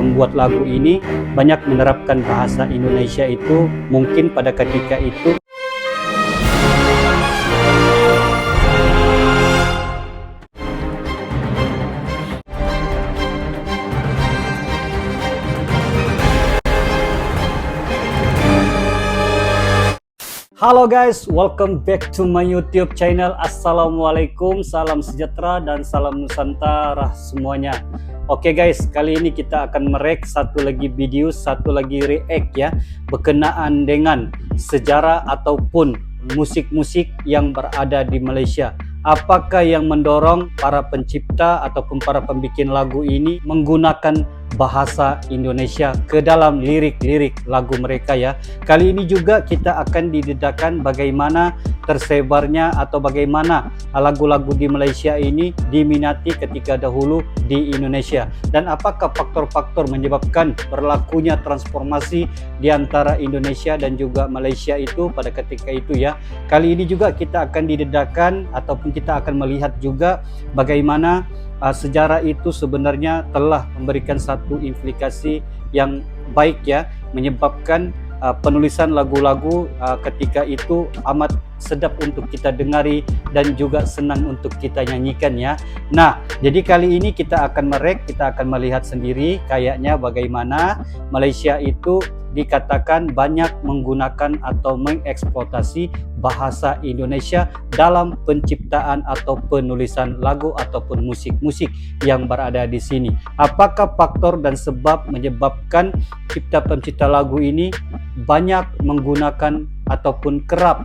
pembuat lagu ini banyak menerapkan bahasa Indonesia itu mungkin pada ketika itu. Halo guys, welcome back to my YouTube channel. Assalamualaikum, salam sejahtera dan salam Nusantara semuanya. Oke guys, kali ini kita akan merek satu lagi video, satu lagi react ya, berkenaan dengan sejarah ataupun musik-musik yang berada di Malaysia. Apakah yang mendorong para pencipta ataupun para pembikin lagu ini menggunakan bahasa Indonesia ke dalam lirik-lirik lagu mereka ya. Kali ini juga kita akan didedahkan bagaimana tersebarnya atau bagaimana lagu-lagu di Malaysia ini diminati ketika dahulu di Indonesia, dan apakah faktor-faktor menyebabkan berlakunya transformasi di antara Indonesia dan juga Malaysia itu pada ketika itu ya. Kali ini juga kita akan didedahkan ataupun kita akan melihat juga bagaimana sejarah itu sebenarnya telah memberikan satu implikasi yang baik ya, menyebabkan penulisan lagu-lagu ketika itu amat sedap untuk kita dengari dan juga senang untuk kita nyanyikan ya. Nah, jadi kali ini kita akan merek, kita akan melihat sendiri kayaknya bagaimana Malaysia itu dikatakan banyak menggunakan atau mengeksploitasi bahasa Indonesia dalam penciptaan atau penulisan lagu ataupun musik-musik yang berada di sini. Apakah faktor dan sebab menyebabkan pencipta lagu ini banyak menggunakan ataupun kerap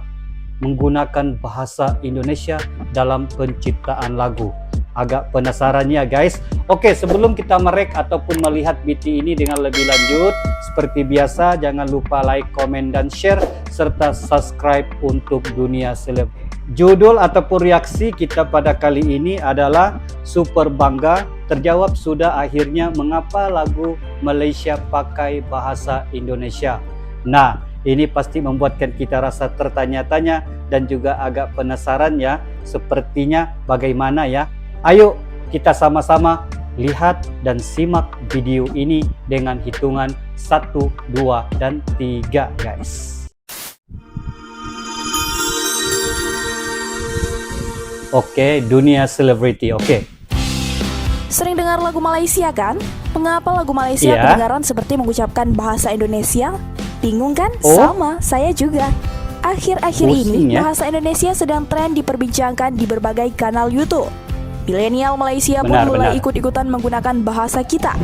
menggunakan bahasa Indonesia dalam penciptaan lagu? Agak penasaran ya guys. Oke, sebelum kita merek ataupun melihat BT ini dengan lebih lanjut, seperti biasa jangan lupa like, komen, dan share serta subscribe untuk Dunia Seleb. Judul ataupun reaksi kita pada kali ini adalah super bangga, terjawab sudah akhirnya mengapa lagu Malaysia pakai bahasa Indonesia. Nah, ini pasti membuatkan kita rasa tertanya-tanya dan juga agak penasaran ya, sepertinya bagaimana ya. Ayo kita sama-sama lihat dan simak video ini dengan hitungan 1, 2, dan 3 guys. Oke, Dunia Selebriti. Oke. Sering dengar lagu Malaysia kan? Mengapa lagu Malaysia kedengaran seperti mengucapkan bahasa Indonesia? Bingung kan? Sama, saya juga. Akhir-akhir ini bahasa Indonesia sedang tren diperbincangkan di berbagai kanal YouTube. Milenial Malaysia pun mulai ikut-ikutan menggunakan bahasa kita.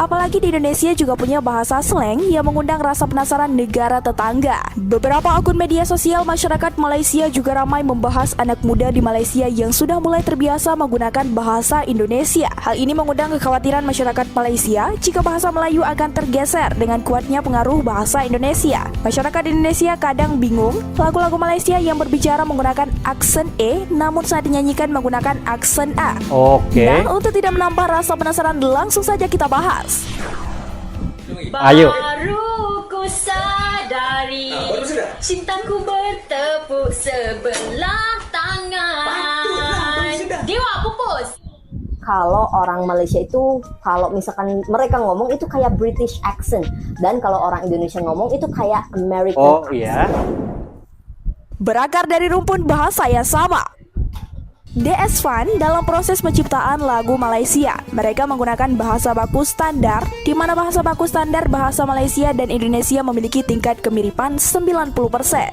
Apalagi di Indonesia juga punya bahasa slang yang mengundang rasa penasaran negara tetangga. Beberapa akun media sosial masyarakat Malaysia juga ramai membahas anak muda di Malaysia yang sudah mulai terbiasa menggunakan bahasa Indonesia. Hal ini mengundang kekhawatiran masyarakat Malaysia jika bahasa Melayu akan tergeser dengan kuatnya pengaruh bahasa Indonesia. Masyarakat Indonesia kadang bingung lagu-lagu Malaysia yang berbicara menggunakan aksen E namun saat dinyanyikan menggunakan aksen A. Nah, untuk tidak menambah rasa penasaran, langsung saja kita bahas. Ayo. Baru ku sadari cintaku bertepuk sebelah tangan. Dewa pupus. Kalau orang Malaysia itu, kalau misalkan mereka ngomong itu kayak British accent, dan kalau orang Indonesia ngomong itu kayak American accent. Berakar dari rumpun bahasa yang sama. DS Fan dalam proses penciptaan lagu Malaysia, mereka menggunakan bahasa baku standar, di mana bahasa baku standar bahasa Malaysia dan Indonesia memiliki tingkat kemiripan 90%.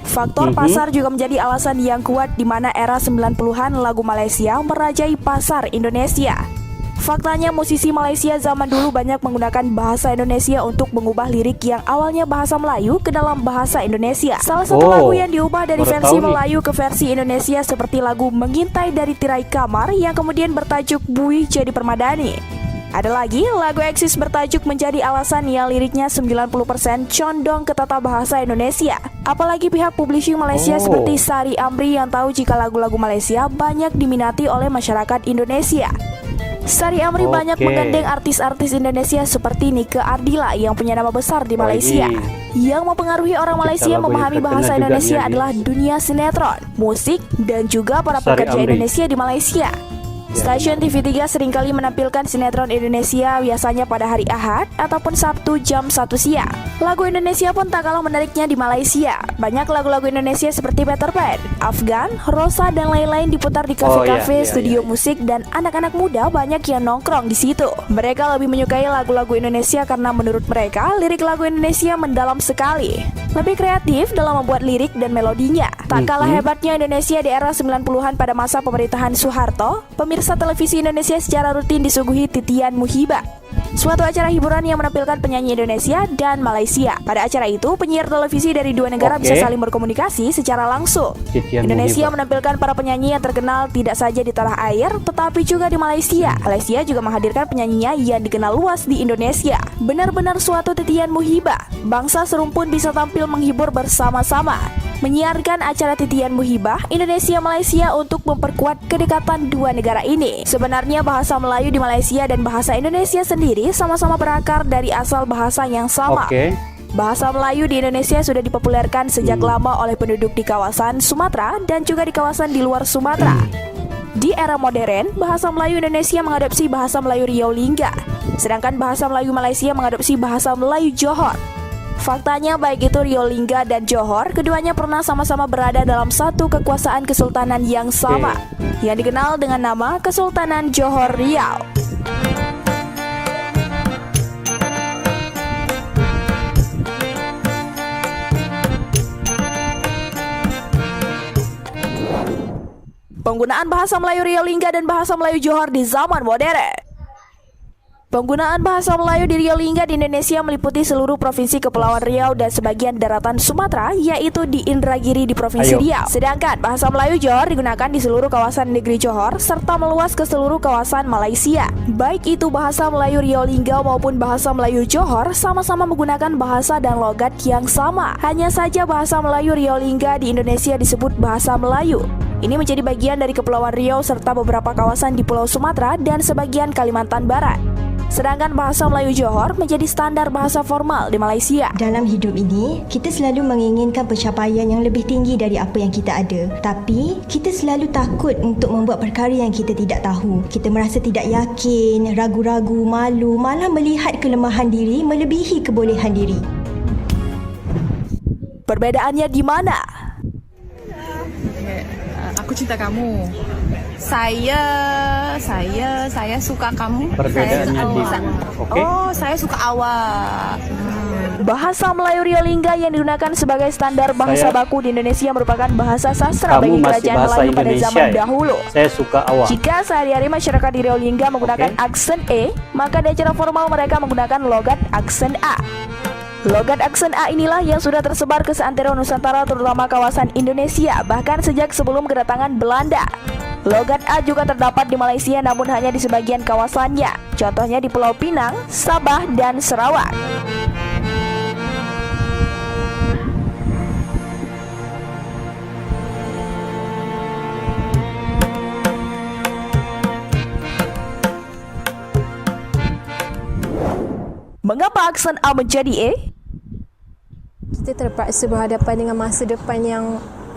Faktor pasar juga menjadi alasan yang kuat di mana era 90-an lagu Malaysia merajai pasar Indonesia. Faktanya musisi Malaysia zaman dulu banyak menggunakan bahasa Indonesia untuk mengubah lirik yang awalnya bahasa Melayu ke dalam bahasa Indonesia. Salah satu lagu yang diubah dari versi Melayu ke versi Indonesia seperti lagu Mengintai dari Tirai Kamar yang kemudian bertajuk Buih Jadi Permadani. Ada lagi lagu Eksis bertajuk Menjadi Alasan yang liriknya 90% condong ke tata bahasa Indonesia. Apalagi pihak publishing Malaysia seperti Sari Amri yang tahu jika lagu-lagu Malaysia banyak diminati oleh masyarakat Indonesia. Sari Amri banyak menggandeng artis-artis Indonesia seperti Nike Ardila yang punya nama besar di Malaysia. Yang mempengaruhi orang Malaysia memahami bahasa Indonesia adalah dunia sinetron, musik, dan juga para pekerja Indonesia di Malaysia. Stasiun TV3 seringkali menampilkan sinetron Indonesia biasanya pada hari Ahad ataupun Sabtu jam 1 siang. Lagu Indonesia pun tak kalah menariknya di Malaysia. Banyak lagu-lagu Indonesia seperti Peter Pan, Afgan, Rosa, dan lain-lain diputar di kafe-kafe, studio musik, dan anak-anak muda banyak yang nongkrong di situ. Mereka lebih menyukai lagu-lagu Indonesia karena menurut mereka lirik lagu Indonesia mendalam sekali. Lebih kreatif dalam membuat lirik dan melodinya. Tak kalah hebatnya Indonesia di era 90-an pada masa pemerintahan Soeharto, pemirsa televisi Indonesia secara rutin disuguhi titian muhibah, suatu acara hiburan yang menampilkan penyanyi Indonesia dan Malaysia. Pada acara itu, penyiar televisi dari dua negara bisa saling berkomunikasi secara langsung. Indonesia menampilkan para penyanyi yang terkenal tidak saja di tanah air, tetapi juga di Malaysia. Malaysia juga menghadirkan penyanyinya yang dikenal luas di Indonesia. Benar-benar suatu titian muhibah. Bangsa serumpun bisa tampil menghibur bersama-sama. Menyiarkan acara titian muhibah Indonesia-Malaysia untuk memperkuat kedekatan dua negara ini. Sebenarnya bahasa Melayu di Malaysia dan bahasa Indonesia sendiri sama-sama berakar dari asal bahasa yang sama. Bahasa Melayu di Indonesia sudah dipopulerkan sejak lama oleh penduduk di kawasan Sumatera dan juga di kawasan di luar Sumatera. Di era modern, bahasa Melayu Indonesia mengadopsi bahasa Melayu Riau Lingga, sedangkan bahasa Melayu Malaysia mengadopsi bahasa Melayu Johor. Faktanya baik itu Riau Lingga dan Johor, keduanya pernah sama-sama berada dalam satu kekuasaan kesultanan yang sama, yang dikenal dengan nama Kesultanan Johor Riau. Penggunaan bahasa Melayu Riau Lingga dan bahasa Melayu Johor di zaman modern. Penggunaan bahasa Melayu di Riau Lingga di Indonesia meliputi seluruh provinsi Kepulauan Riau dan sebagian daratan Sumatera, yaitu di Indragiri di Provinsi Riau. Sedangkan bahasa Melayu Johor digunakan di seluruh kawasan negeri Johor serta meluas ke seluruh kawasan Malaysia. Baik itu bahasa Melayu Riau Lingga maupun bahasa Melayu Johor sama-sama menggunakan bahasa dan logat yang sama. Hanya saja bahasa Melayu Riau Lingga di Indonesia disebut bahasa Melayu. Ini menjadi bagian dari Kepulauan Riau serta beberapa kawasan di Pulau Sumatera dan sebagian Kalimantan Barat. Sedangkan bahasa Melayu Johor menjadi standar bahasa formal di Malaysia. Dalam hidup ini, kita selalu menginginkan pencapaian yang lebih tinggi dari apa yang kita ada. Tapi, kita selalu takut untuk membuat perkara yang kita tidak tahu. Kita merasa tidak yakin, ragu-ragu, malu, malah melihat kelemahan diri melebihi kebolehan diri. Perbedaannya di mana? Aku cinta kamu. Saya suka kamu. Perbedaannya di mana? Saya suka awak. Bahasa Melayu Riau Lingga yang digunakan sebagai standar bahasa baku di Indonesia merupakan bahasa sastra bagi kerajaan Melayu pada zaman dahulu. Saya suka awak. Jika sehari-hari masyarakat di Riau Lingga menggunakan aksen E, maka di acara formal mereka menggunakan logat aksen A. Logat aksen A inilah yang sudah tersebar ke seantero Nusantara, terutama kawasan Indonesia, bahkan sejak sebelum kedatangan Belanda. Logat A juga terdapat di Malaysia namun hanya di sebagian kawasannya, contohnya di Pulau Pinang, Sabah, dan Sarawak. Mengapa aksen A menjadi E? Kita terpaksa berhadapan dengan masa depan yang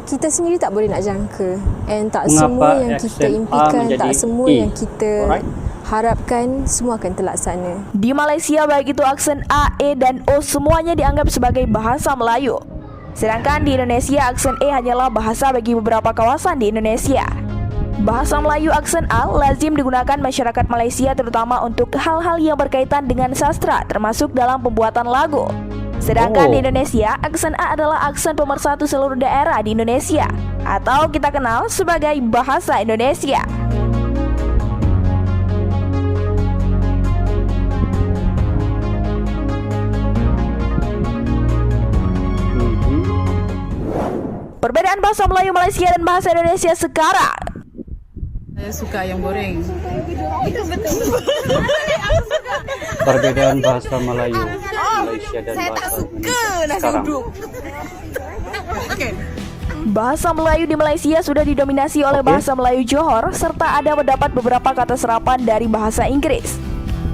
kita sendiri tak boleh nak jangka. And tak Mengapa semua yang kita impikan, tak semua E? yang kita harapkan semua akan terlaksana. Di Malaysia baik itu aksen A, E, dan O semuanya dianggap sebagai bahasa Melayu. Sedangkan di Indonesia aksen E hanyalah bahasa bagi beberapa kawasan di Indonesia. Bahasa Melayu aksen A lazim digunakan masyarakat Malaysia terutama untuk hal-hal yang berkaitan dengan sastra termasuk dalam pembuatan lagu. Sedangkan di Indonesia, aksen A adalah aksen pemersatu seluruh daerah di Indonesia atau kita kenal sebagai bahasa Indonesia. Perbedaan bahasa Melayu Malaysia dan bahasa Indonesia sekarang. Saya suka yang goreng. Perbedaan bahasa Melayu Malaysia dan bahasa Indonesia sekarang. Bahasa Melayu di Malaysia sudah didominasi oleh bahasa Melayu Johor serta ada mendapat beberapa kata serapan dari bahasa Inggris.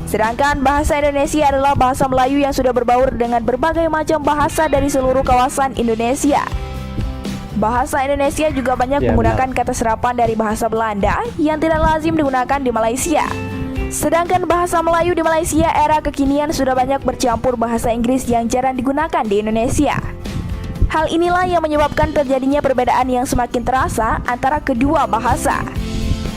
Sedangkan bahasa Indonesia adalah bahasa Melayu yang sudah berbaur dengan berbagai macam bahasa dari seluruh kawasan Indonesia. Bahasa Indonesia juga banyak Ya, menggunakan kata serapan dari bahasa Belanda yang tidak lazim digunakan di Malaysia. Sedangkan bahasa Melayu di Malaysia era kekinian sudah banyak bercampur bahasa Inggris yang jarang digunakan di Indonesia. Hal inilah yang menyebabkan terjadinya perbedaan yang semakin terasa antara kedua bahasa.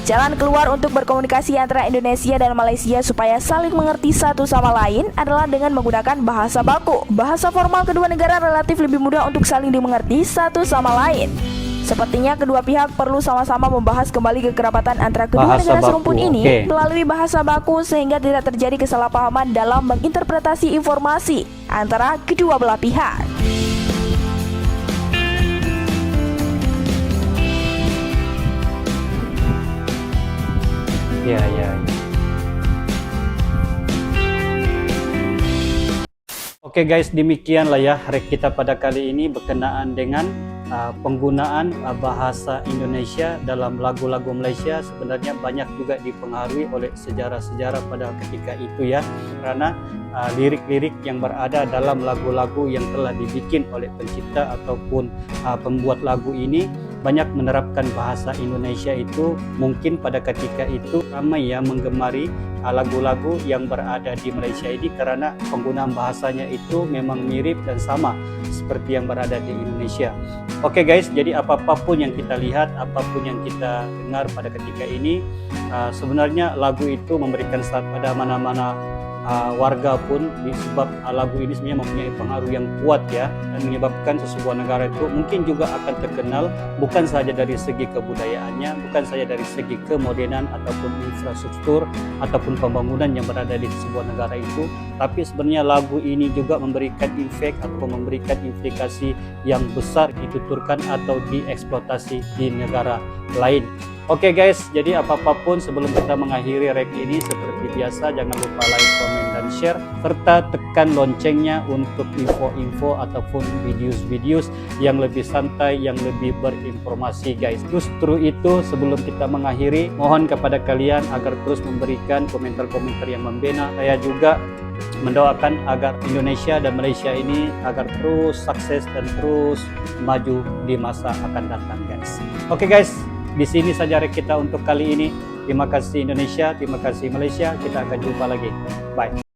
Jalan keluar untuk berkomunikasi antara Indonesia dan Malaysia supaya saling mengerti satu sama lain adalah dengan menggunakan bahasa baku. Bahasa formal kedua negara relatif lebih mudah untuk saling dimengerti satu sama lain. Sepertinya kedua pihak perlu sama-sama membahas kembali kekerabatan antara kedua Bahasa negara baku, serumpun ini oke. melalui bahasa baku sehingga tidak terjadi kesalahpahaman dalam menginterpretasi informasi antara kedua belah pihak. Ya. Oke guys, demikianlah ya rek kita pada kali ini berkenaan dengan penggunaan bahasa Indonesia dalam lagu-lagu Malaysia. Sebenarnya banyak juga dipengaruhi oleh sejarah-sejarah pada ketika itu ya, karena lirik-lirik yang berada dalam lagu-lagu yang telah dibikin oleh pencipta ataupun pembuat lagu ini banyak menerapkan bahasa Indonesia itu. Mungkin pada ketika itu ramai ya menggemari lagu-lagu yang berada di Malaysia ini karena penggunaan bahasanya itu memang mirip dan sama seperti yang berada di Indonesia. Oke guys, jadi apapun yang kita lihat, apapun yang kita dengar pada ketika ini, sebenarnya lagu itu memberikan saat pada mana-mana warga pun, disebab lagu ini sebenarnya mempunyai pengaruh yang kuat ya, dan menyebabkan sebuah negara itu mungkin juga akan terkenal bukan saja dari segi kebudayaannya, bukan saja dari segi kemodernan ataupun infrastruktur ataupun pembangunan yang berada di sebuah negara itu, tapi sebenarnya lagu ini juga memberikan efek atau memberikan implikasi yang besar dituturkan atau dieksploitasi di negara lain. Oke guys, jadi apapun sebelum kita mengakhiri rek ini, seperti biasa jangan lupa like, komen, dan share, serta tekan loncengnya untuk info-info ataupun videos-videos yang lebih santai, yang lebih berinformasi guys. Justru itu sebelum kita mengakhiri, mohon kepada kalian agar terus memberikan komentar-komentar yang membina. Saya juga mendoakan agar Indonesia dan Malaysia ini agar terus sukses dan terus maju di masa akan datang guys. Oke guys, di sini saja rek kita untuk kali ini. Terima kasih Indonesia, terima kasih Malaysia. Kita akan jumpa lagi. Bye.